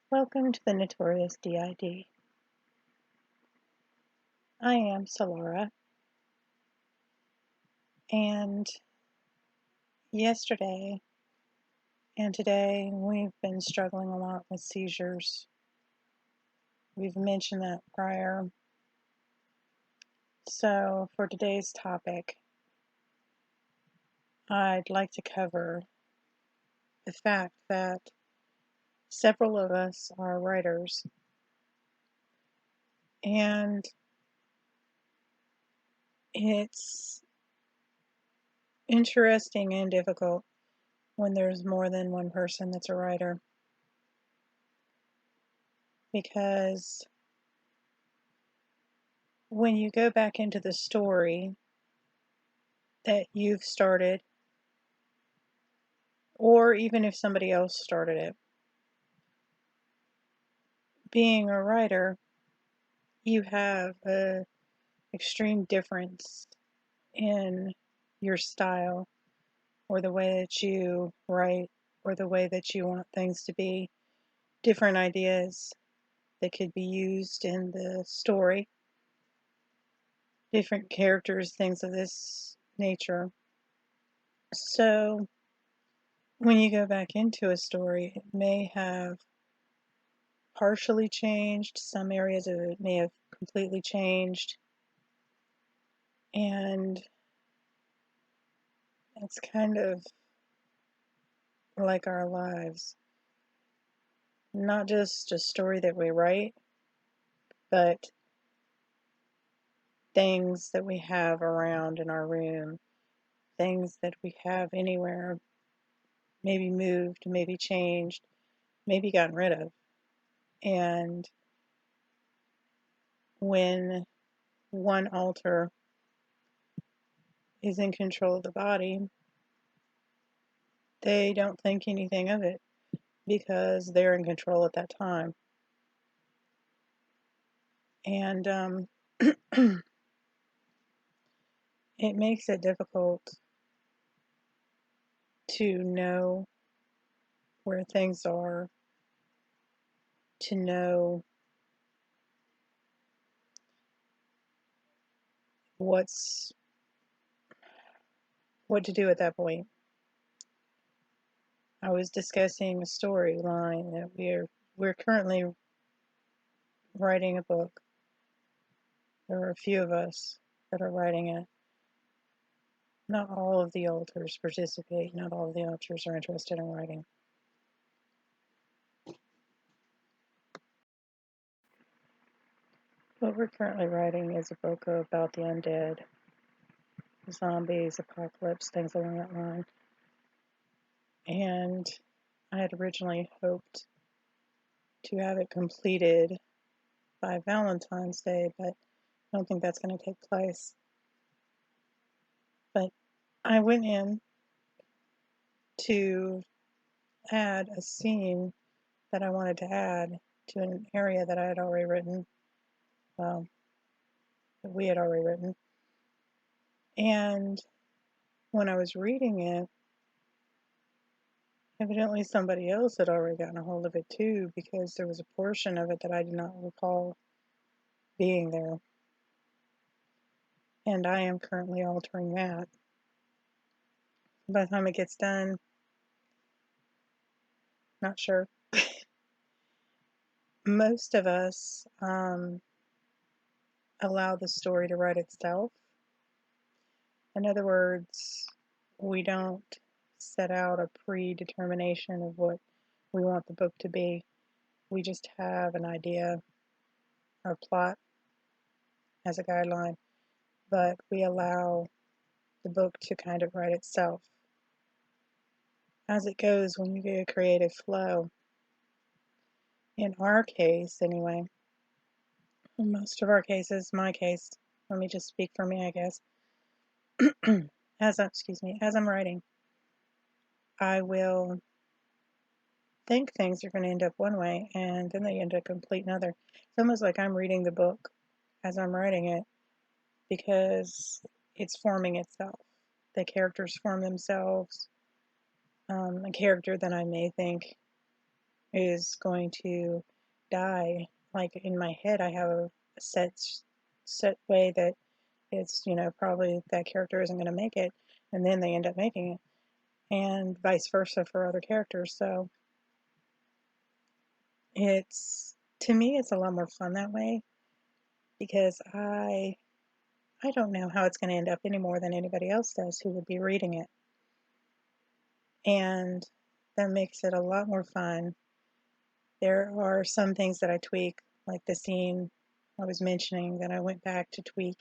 Welcome to the Notorious DID. I am Solara, and yesterday and today we've been struggling a lot with seizures. We've mentioned that prior. So for today's topic, I'd like to cover the fact that several of us are writers, and it's interesting and difficult when there's more than one person that's a writer, because when you go back into the story that you've started, or even if somebody else started it, being a writer, you have an extreme difference in your style, or the way that you write, or the way that you want things to be, different ideas that could be used in the story, different characters, things of this nature. So when you go back into a story, it may have partially changed, some areas of it may have completely changed, and it's kind of like our lives. Not just a story that we write, but things that we have around in our room, things that we have anywhere, maybe moved, maybe changed, maybe gotten rid of. And when one alter is in control of the body, they don't think anything of it because they're in control at that time. And it makes it difficult to know where things are, to know what to do at that point. I was discussing a storyline that we're currently writing a book. There are a few of us that are writing it. Not all of the authors participate. Not all of the authors are interested in writing. What we're currently writing is a book about the undead, zombies, apocalypse, things along that line. And I had originally hoped to have it completed by Valentine's Day, but I don't think that's going to take place. But I went in to add a scene that I wanted to add to an area that I had already written, that we had already written. And when I was reading it, evidently somebody else had already gotten a hold of it too, because there was a portion of it that I did not recall being there. And I am currently altering that. By the time it gets done, not sure. Most of us allow the story to write itself. In other words, we don't set out a predetermination of what we want the book to be. We just have an idea or plot as a guideline, but we allow the book to kind of write itself as it goes when you get a creative flow. In our case, anyway, in most of our cases, my case, let me just speak for me, I guess. As I'm writing, I will think things are going to end up one way, and then they end up complete another. It's almost like I'm reading the book as I'm writing it, because it's forming itself. The characters form themselves. A character that I may think is going to die. Like in my head, I have a set way that it's, probably that character isn't going to make it, and then they end up making it, and vice versa for other characters. So to me, it's a lot more fun that way, because I don't know how it's going to end up any more than anybody else does who would be reading it. And that makes it a lot more fun. There are some things that I tweak, like the scene I was mentioning that I went back to tweak.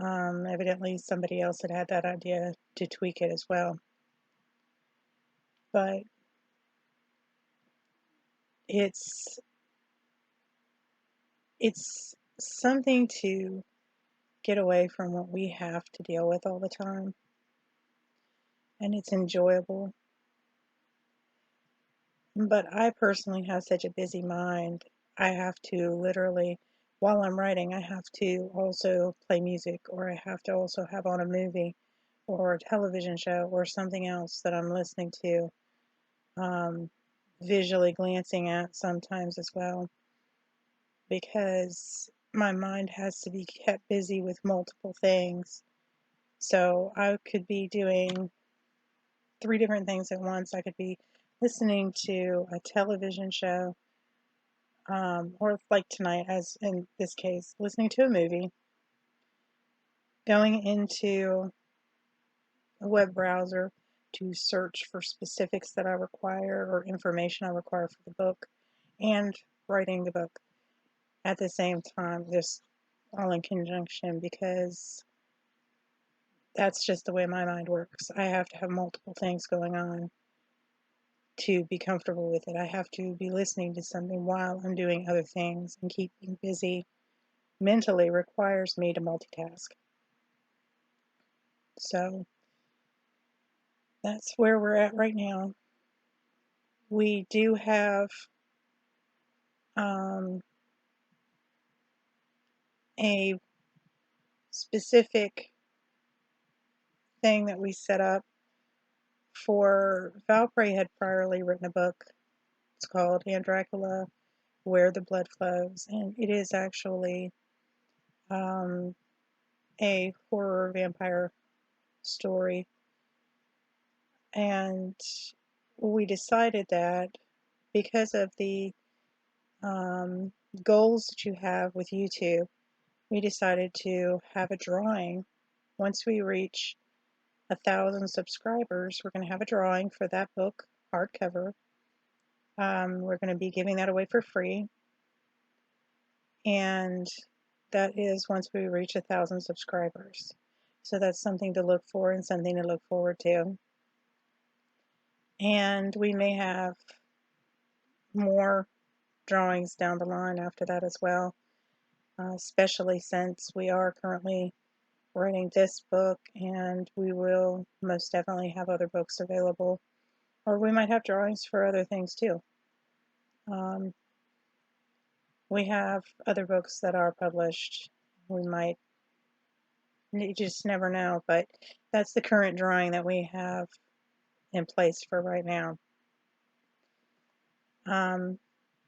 Evidently somebody else had that idea to tweak it as well. But it's something to get away from what we have to deal with all the time. And it's enjoyable. But I personally have such a busy mind. I have to literally, while I'm writing, I have to also play music, or I have to also have on a movie or a television show or something else that I'm listening to, visually glancing at sometimes as well, because my mind has to be kept busy with multiple things. So I could be doing 3 different things at once. I could be listening to a television show, or like tonight, as in this case, listening to a movie, going into a web browser to search for specifics that I require or information I require for the book, and writing the book at the same time, just all in conjunction, because that's just the way my mind works. I have to have multiple things going on to be comfortable with it. I have to be listening to something while I'm doing other things, and keeping busy mentally requires me to multitask. So that's where we're at right now. We do have a specific thing that we set up for. Valprey had priorly written a book. It's called Anne Dracula, Where the Blood Flows, and it is actually a horror vampire story. And we decided that because of the goals that you have with YouTube, we decided to have a drawing. Once we reach 1,000 subscribers, we're going to have a drawing for that book, hardcover. We're going to be giving that away for free. And that is once we reach 1,000 subscribers. So that's something to look for and something to look forward to. And we may have more drawings down the line after that as well, especially since we are currently writing this book, and we will most definitely have other books available, or we might have drawings for other things too. We have other books that are published. We might, you just never know, but that's the current drawing that we have in place for right now.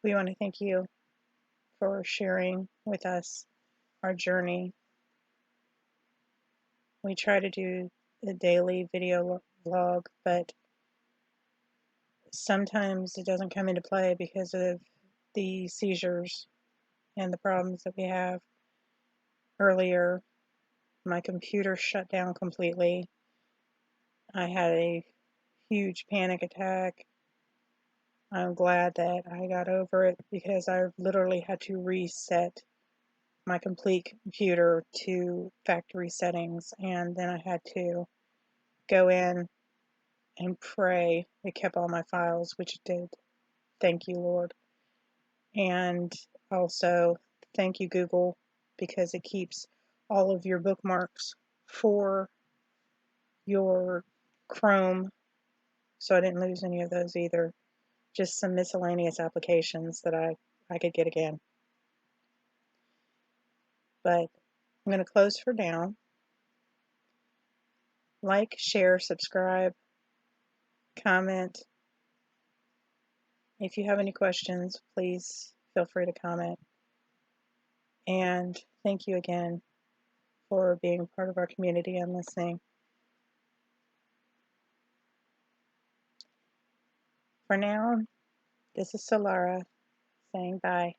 We want to thank you for sharing with us our journey. We try to do a daily video vlog, but sometimes it doesn't come into play because of the seizures and the problems that we have. Earlier, my computer shut down completely. I had a huge panic attack. I'm glad that I got over it, because I literally had to reset my complete computer to factory settings, and then I had to go in and pray it kept all my files, which it did. Thank you, Lord. And also, thank you, Google, because it keeps all of your bookmarks for your Chrome, so I didn't lose any of those either. Just some miscellaneous applications that I could get again. But I'm going to close for now. Like, share, subscribe, comment, If you have any questions, please feel free to comment. And thank you again for being part of our community and listening. For now, this is Solara saying bye.